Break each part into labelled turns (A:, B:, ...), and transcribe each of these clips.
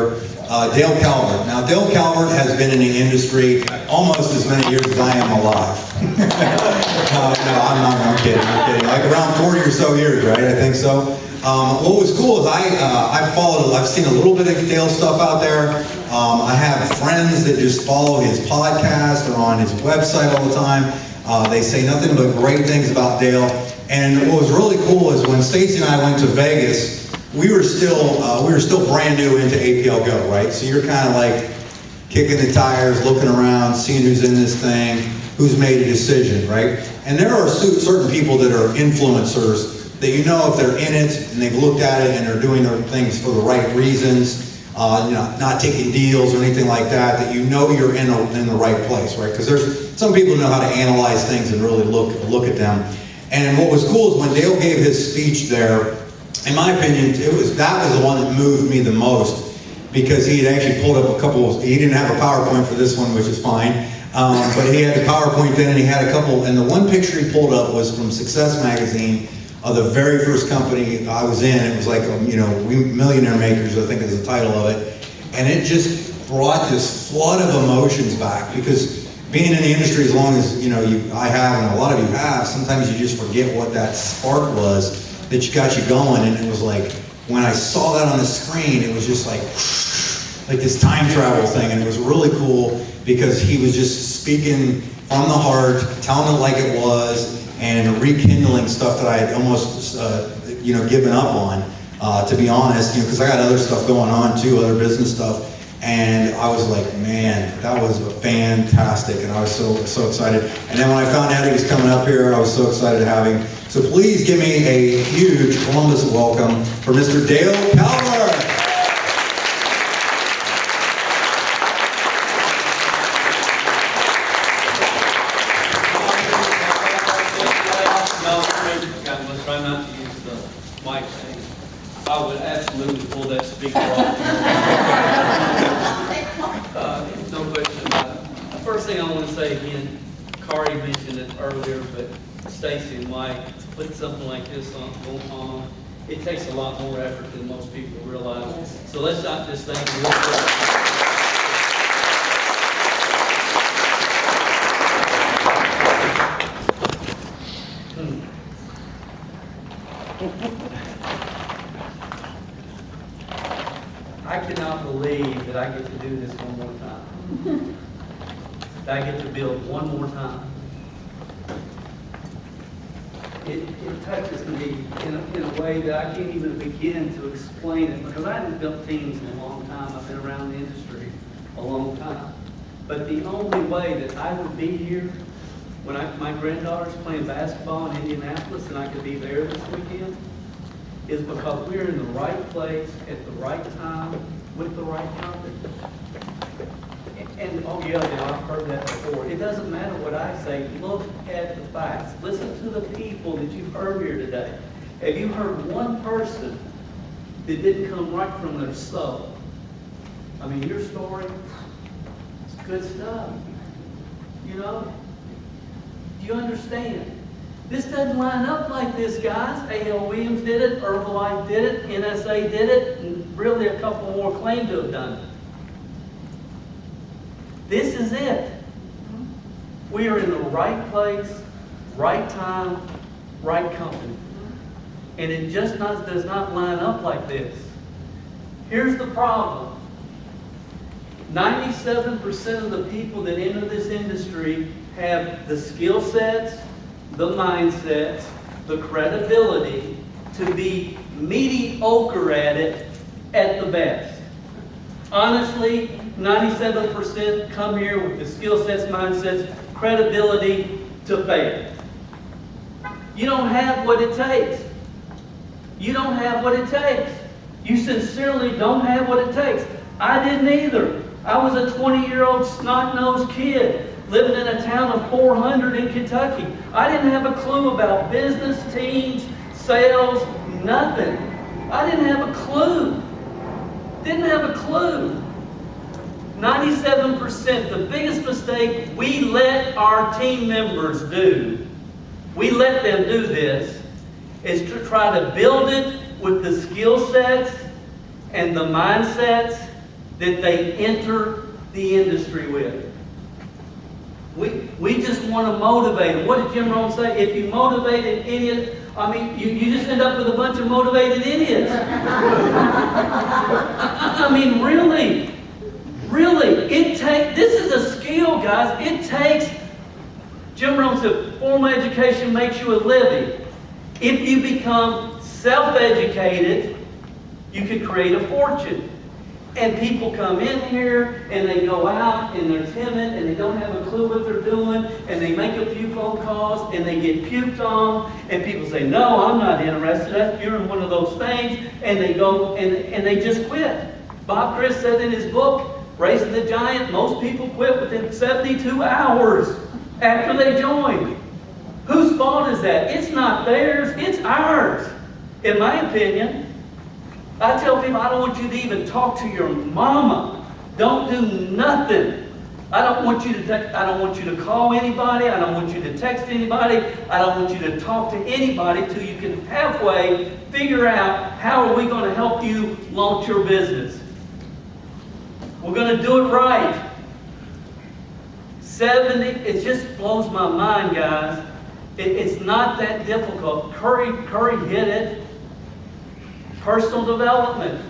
A: here, Dale Calvert. Now, Dale Calvert has been in the industry almost as many years as I am alive. I'm kidding. Like around 40 or so years, right? I think so. What was cool is I've seen a little bit of Dale stuff out there. I have friends that just follow his podcast or on his website all the time. They say nothing but great things about Dale. And what was really cool is when Stacy and I went to Vegas, we were still brand new into APLGO, right? So you're kind of like kicking the tires, looking around, seeing who's in this thing, who's made a decision, right? And there are certain people that are influencers that you know if they're in it and they've looked at it and they're doing their things for the right reasons, not taking deals or anything like that, that you know you're in the right place, right? Because there's some people who know how to analyze things and really look at them. And what was cool is when Dale gave his speech there, in my opinion, that was the one that moved me the most, because he had actually pulled up he didn't have a PowerPoint for this one, which is fine, but he had the PowerPoint then, and he had a couple, and the one picture he pulled up was from Success Magazine, of the very first company I was in. It was like, Millionaire Makers, I think is the title of it, and it just brought this flood of emotions back, because being in the industry as long as I have, and a lot of you have, sometimes you just forget what that spark was that got you going. And it was like, when I saw that on the screen, it was just like this time travel thing, and it was really cool because he was just speaking from the heart, telling it like it was, and rekindling stuff that I had almost given up on, to be honest, because I got other stuff going on too, other business stuff. And I was like, man, that was fantastic, and I was so excited. And then when I found out he was coming up here, I was so excited to have him. So please give me a huge Columbus welcome for Mr. Dale Calvert.
B: Let's try not to use the mic thing. I would absolutely pull that speaker off. No question about it. The first thing I want to say again, Kari mentioned it earlier, but Stacy and Mike, to put something like this on, it takes a lot more effort than most people realize. So let's not just think real quick. I cannot believe that I get to do this one more time. That I get to build one more time. It touches me in a way that I can't even begin to explain it, because I haven't built teams in a long time. I've been around the industry a long time. But the only way that I would be here when my granddaughter's playing basketball in Indianapolis and I could be there this weekend is because we're in the right place at the right time with the right company. And oh yeah, I've heard that before. It doesn't matter what I say. Look at the facts. Listen to the people that you've heard here today. Have you heard one person that didn't come right from their soul? I mean, your story, it's good stuff. Do you understand? This doesn't line up like this, guys. A.L. Williams did it, Herbalife did it, NSA did it, and really a couple more claim to have done it. This is it. We are in the right place, right time, right company. And it just does not line up like this. Here's the problem. 97% of the people that enter this industry have the skill sets, the mindsets, the credibility to be mediocre at it at the best. Honestly, 97% come here with the skill sets, mindsets, credibility to fail. You don't have what it takes. You don't have what it takes. You sincerely don't have what it takes. I didn't either. I was a 20-year-old snot-nosed kid living in a town of 400 in Kentucky. I didn't have a clue about business, teams, sales, nothing. I didn't have a clue. Didn't have a clue. 97%, the biggest mistake we let our team members do, we let them do this, is to try to build it with the skill sets and the mindsets that they enter the industry with. We just want to motivate them. What did Jim Rohn say? If you motivate an idiot, you just end up with a bunch of motivated idiots. I mean, really, this is a skill, guys. It takes, Jim Rohn said, formal education makes you a living. If you become self-educated, you could create a fortune. And people come in here and they go out and they're timid and they don't have a clue what they're doing and they make a few phone calls and they get puked on and people say, no, I'm not interested. You're in one of those things. And they go and they just quit. Bob Chris said in his book, Raising the Giant, most people quit within 72 hours after they join. Whose fault is that? It's not theirs, it's ours, in my opinion. I tell people, I don't want you to even talk to your mama. Don't do nothing. I don't want you to call anybody. I don't want you to text anybody. I don't want you to talk to anybody till you can halfway figure out how are we going to help you launch your business. We're going to do it right. 70, it just blows my mind, guys. It's not that difficult. Curry hit it. Personal development.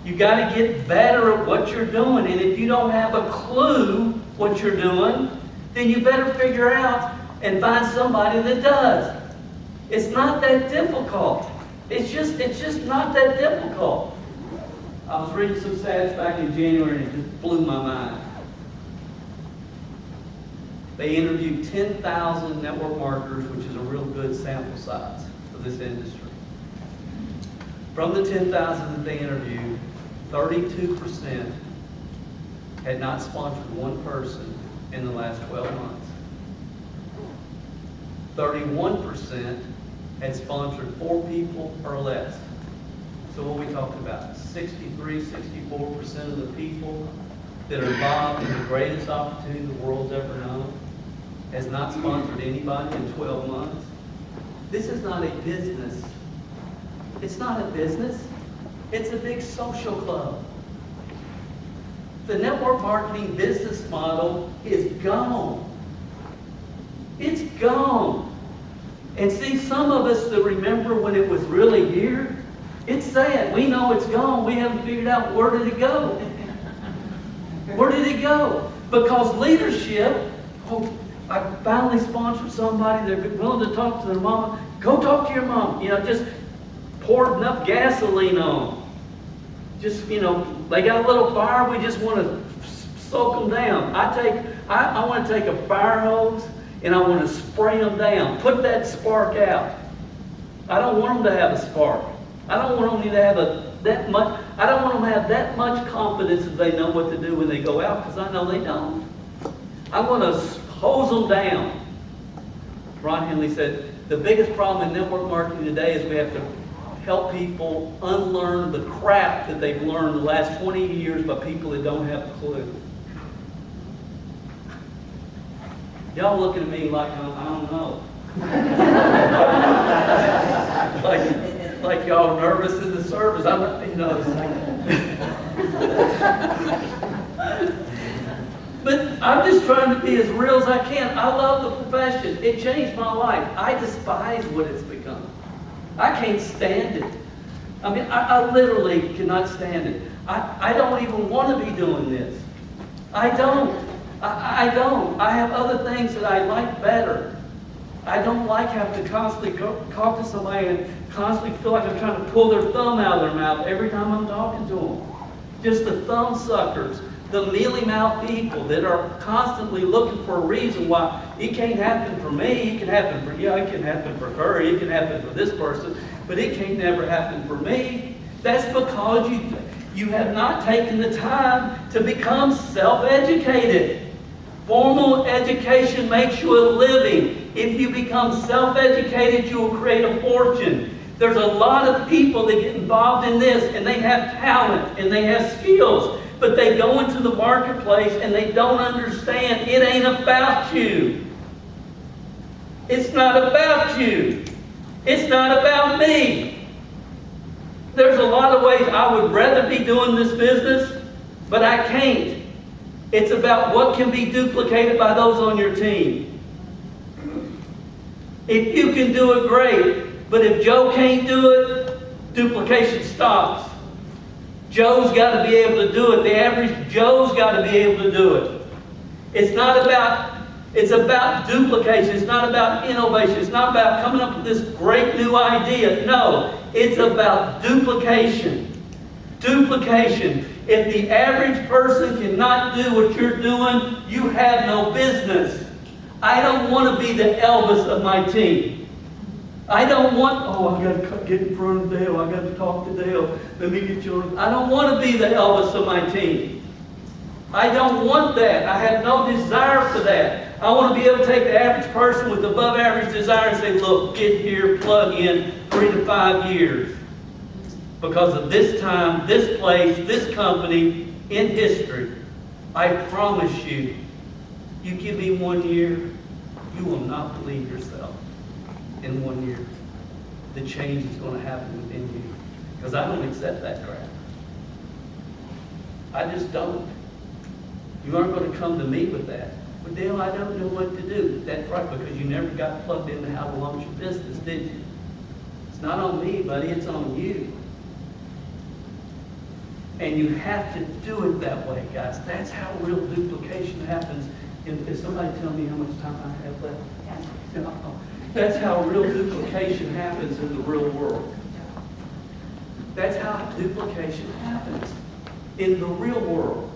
B: You got to get better at what you're doing. And if you don't have a clue what you're doing, then you better figure out and find somebody that does. It's not that difficult. It's just not that difficult. I was reading some stats back in January and it just blew my mind. They interviewed 10,000 network marketers, which is a real good sample size for this industry. From the 10,000 that they interviewed, 32% had not sponsored one person in the last 12 months. 31% had sponsored 4 people or less. So what are we talking about? 64% of the people that are involved in the greatest opportunity the world's ever known has not sponsored anybody in 12 months. This is not a business. It's not a business. It's a big social club. The network marketing business model is gone. It's gone. And see, some of us that remember when it was really here, it's sad. We know it's gone. We haven't figured out where did it go. Where did it go? Because leadership, I finally sponsored somebody, they're willing to talk to their mama. Go talk to your mom. Just poured enough gasoline on them. Just, they got a little fire, we just want to soak them down. I want to take a fire hose and I want to spray them down. Put that spark out. I don't want them to have a spark. I don't want them to have that much. I don't want them to have that much confidence that they know what to do when they go out, because I know they don't. I want to hose them down. Ron Henley said, the biggest problem in network marketing today is we have to help people unlearn the crap that they've learned the last 20 years by people that don't have a clue. Y'all looking at me like I don't know. like y'all nervous in the service. I'm not, it's like. But I'm just trying to be as real as I can. I love the profession. It changed my life. I despise what it's become. I can't stand it. I literally cannot stand it. I don't even want to be doing this. I don't. I don't. I have other things that I like better. I don't like having to constantly talk to somebody and constantly feel like I'm trying to pull their thumb out of their mouth every time I'm talking to them. Just the thumb suckers, the mealy-mouthed people that are constantly looking for a reason why it can't happen for me. It can happen for you. It can happen for her. It can happen for this person, but it can't never happen for me. That's because you have not taken the time to become self-educated. Formal education makes you a living. If you become self-educated, you will create a fortune. There's a lot of people that get involved in this, and they have talent, and they have skills, but they go into the marketplace and they don't understand it ain't about you. It's not about you. It's not about me. There's a lot of ways I would rather be doing this business, but I can't. It's about what can be duplicated by those on your team. If you can do it, great. But if Joe can't do it, duplication stops. Joe's got to be able to do it. The average Joe's got to be able to do it. It's about duplication. It's not about innovation. It's not about coming up with this great new idea. No, it's about duplication. Duplication. If the average person cannot do what you're doing, you have no business. I don't want to be the Elvis of my team. I don't want, I got to get in front of Dale. I got to talk to Dale. Let me get you on. I don't want to be the Elvis of my team. I don't want that. I have no desire for that. I want to be able to take the average person with above average desire and say, look, get here, plug in 3 to 5 years. Because of this time, this place, this company in history, I promise you, you give me 1 year, you will not believe yourself in 1 year. The change is going to happen within you. Because I don't accept that crap. I just don't. You aren't going to come to me with that. But Dale, I don't know what to do. That's right, because you never got plugged into how to launch your business, did you? It's not on me, buddy, it's on you. And you have to do it that way, guys. That's how real duplication happens. Is somebody tell me how much time I have left? Yeah. That's how real duplication happens in the real world. That's how duplication happens in the real world.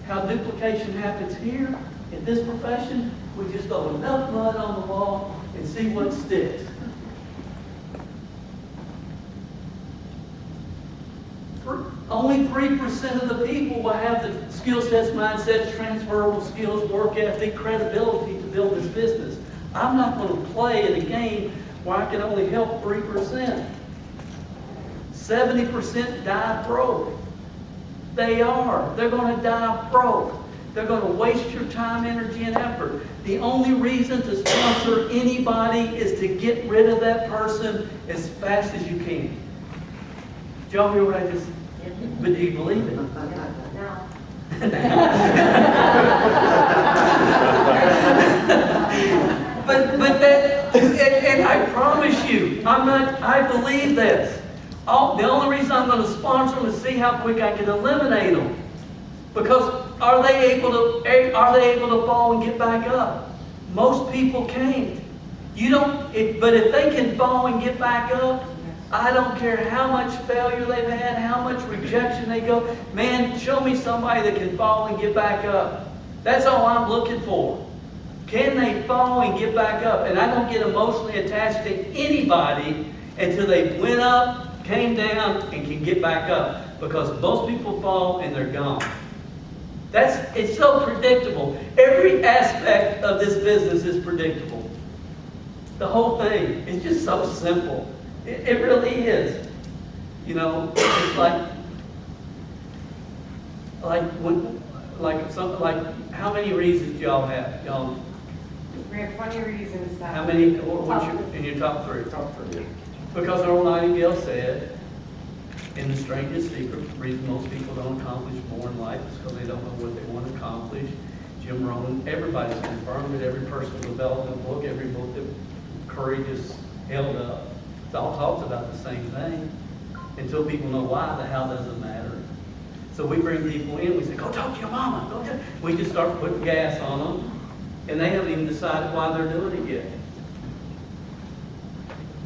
B: How duplication happens here in this profession, we just throw enough mud on the wall and see what sticks. Only 3% of the people will have the skill sets, mindsets, transferable skills, work ethic, credibility to build this business. I'm not going to play in a game where I can only help 3%. 70% die broke. They are. They're going to die broke. They're going to waste your time, energy, and effort. The only reason to sponsor anybody is to get rid of that person as fast as you can. Did y'all hear what I just said? But do you believe it?
C: No.
B: But that, and I promise you, I believe this. The only reason I'm going to sponsor them is see how quick I can eliminate them. Because are they able to fall and get back up? Most people can't. But if they can fall and get back up, I don't care how much failure they've had, how much rejection they go. Man, show me somebody that can fall and get back up. That's all I'm looking for. Can they fall and get back up? And I don't get emotionally attached to anybody until they went up, came down, and can get back up. Because most people fall and they're gone. It's so predictable. Every aspect of this business is predictable. The whole thing. It's just so simple. It really is. You know, it's like how many reasons do y'all have? Y'all,
C: We have 20 reasons that.
B: how many? What's in your top three?
C: Top three.
B: Because Earl Nightingale said, in The Strangest Secret, the reason most people don't accomplish more in life is because they don't know what they want to accomplish. Jim Rohn, everybody's confirmed it. Every personal development book, every book that Curry just held up, it all talks about the same thing. Until people know why, the how doesn't matter. So we bring people in, we say, go talk to your mama. We just start putting gas on them, and they haven't even decided why they're doing it yet.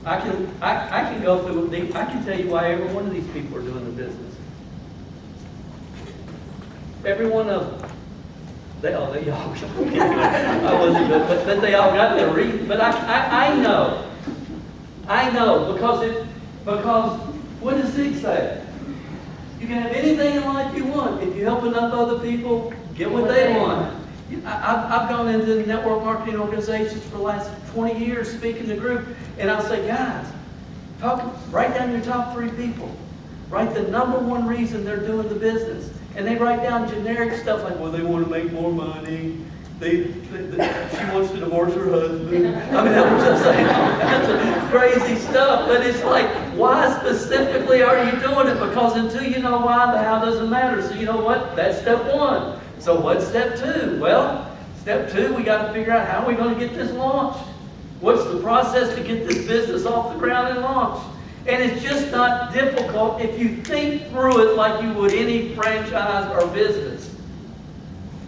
B: I can go through, I can tell you why every one of these people are doing the business. Every one of them. They all I wasn't good, but they all got their reason. But I know. I know, because what does Zig say? You can have anything in life you want if you help enough other people get what they want. I've gone into the network marketing organizations for the last 20 years speaking to group, and I'll say, guys, write down your top 3 people. Write the number 1 reason they're doing the business. And they write down generic stuff like, well, they want to make more money. She wants to divorce her husband. I mean, I'm just saying, that's crazy stuff. But it's like, Why specifically are you doing it? Because until you know why, the how doesn't matter. So you know what? That's step one. So what's step two? Well, step two, we got to figure out how we're going to get this launched. What's the process to get this business off the ground and launched? And it's just not difficult if you think through it like you would any franchise or business.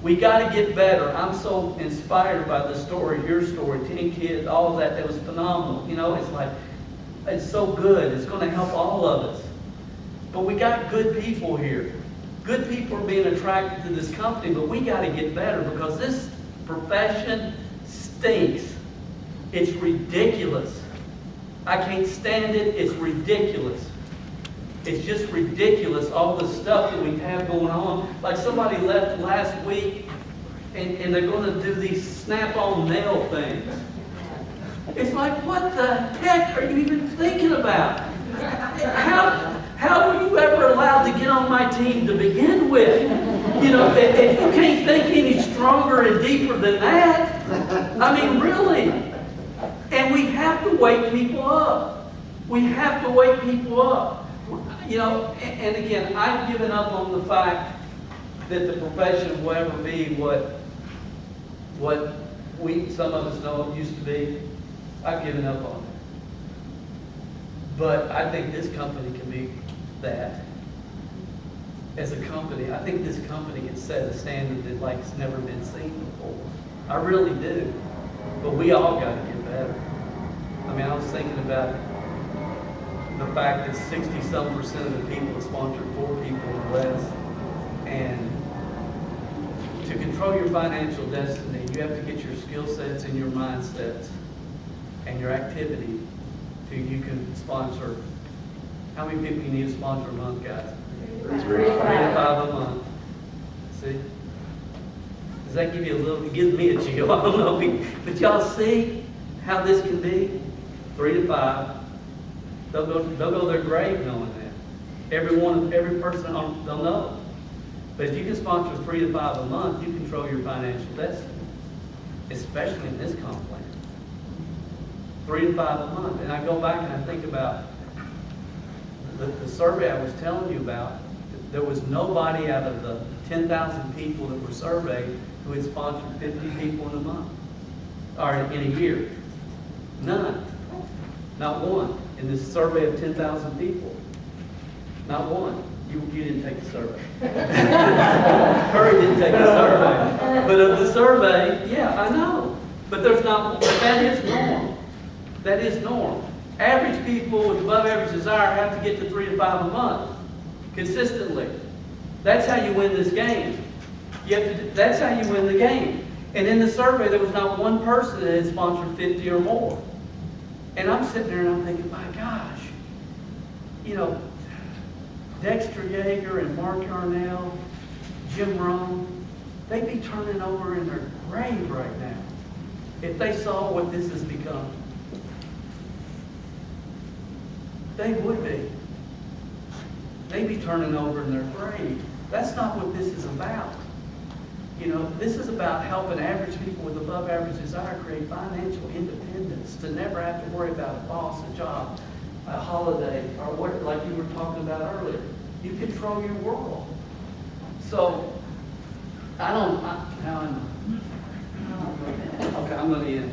B: We got to get better. I'm so inspired by the story, your story, 10 kids, all of that. That was phenomenal. You know, it's like, it's so good. It's going to help all of us. But we got good people here. Good people are being attracted to this company, but we got to get better because this profession stinks. It's ridiculous. I can't stand it. It's ridiculous. It's just ridiculous, all the stuff that we have going on. Like somebody left last week, and they're going to do these snap-on nail things. It's like, what the heck are you even thinking about? How were you ever allowed to get on my team to begin with? You know, if you can't think any stronger and deeper than that, I mean, really. And we have to wake people up. We have to wake people up. You know, and again, I've given up on the fact that the profession will ever be what some of us know it used to be. I've given up on it. But I think this company can be that. As a company, I think this company can set a standard that like's never been seen before. I really do. But we all got to get better. I mean, I was thinking about the fact that 60-some% of the people have sponsored 4 people or less. And to control your financial destiny, you have to get your skill sets and your mindsets and your activity till you can sponsor. How many people you need to sponsor a month, guys? 3 to 5 a month. See? Does that give you a little, it gives me a chill, I don't know. But y'all see how this can be? 3 to 5. They'll go to their grave knowing that. Every person they'll know. But if you can sponsor 3 to 5 a month, you control your financial destiny, especially in this comp plan. 3 to 5 a month. And I go back and I think about the survey I was telling you about. There was nobody out of the 10,000 people that were surveyed who had sponsored 50 people in a month, or in a year. None. Not one. In this survey of 10,000 people. Not one. You didn't take the survey. Curry didn't take the survey. But of the survey, yeah, I know. But there's not, but that is norm. That is norm. Average people with above average desire have to get to 3 to 5 a month. Consistently. That's how you win this game. That's how you win the game. And in the survey, there was not one person that had sponsored 50 or more. And I'm sitting there and I'm thinking, my gosh, you know, Dexter Yeager and Mark Yarnell, Jim Rome, they'd be turning over in their grave right now if they saw what this has become. They would be. They'd be turning over in their grave. That's not what this is about. You know, this is about helping average people with above average desire create financial independence, to never have to worry about a boss, a job, a holiday, or what, like you were talking about earlier. You control your world. So, now I'm, okay, I'm going to end.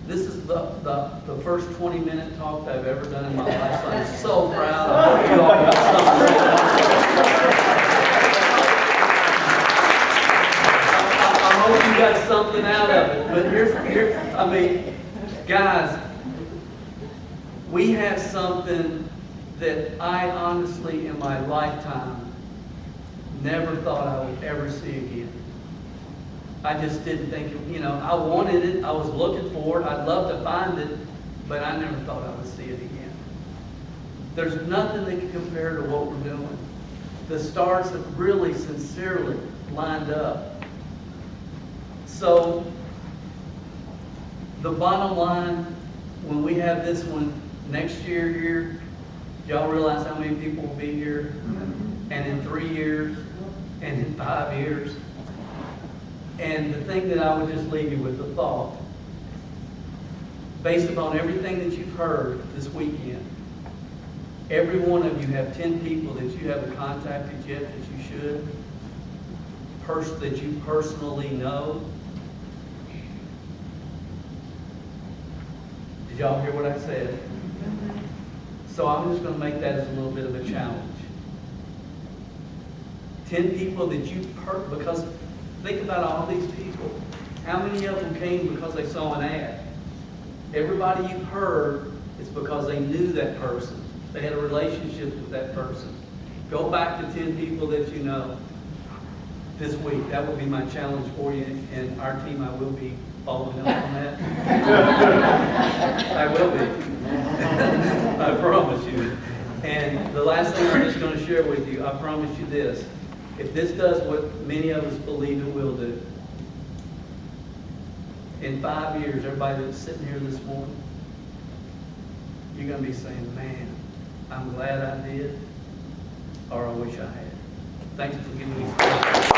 B: This is the first 20-minute talk that I've ever done in my life, so I'm so proud. I hope you all got something. I hope you got something out of it. But here's, I mean, guys, we have something that I honestly, in my lifetime, never thought I would ever see again. I just didn't think, you know, I wanted it, I was looking for it, I'd love to find it, but I never thought I would see it again. There's nothing that can compare to what we're doing. The stars have really sincerely lined up. So, the bottom line, when we have this one next year here, y'all realize how many people will be here? And in 3 years, and in 5 years. And the thing that I would just leave you with the thought, based upon everything that you've heard this weekend, every one of you have 10 people that you haven't contacted yet that you should, that you personally know. Did y'all hear what I said? So I'm just going to make that as a little bit of a challenge. 10 people that you because think about all these people. How many of them came because they saw an ad? Everybody you've heard is because they knew that person. They had a relationship with that person. Go back to 10 people that you know this week. That will be my challenge for you, and our team, I will be following up on that. I will be. I promise you. And the last thing I'm just going to share with you, I promise you this. If this does what many of us believe it will do, in 5 years, everybody that's sitting here this morning, you're going to be saying, man, I'm glad I did, or I wish I had. Thank you for giving me time.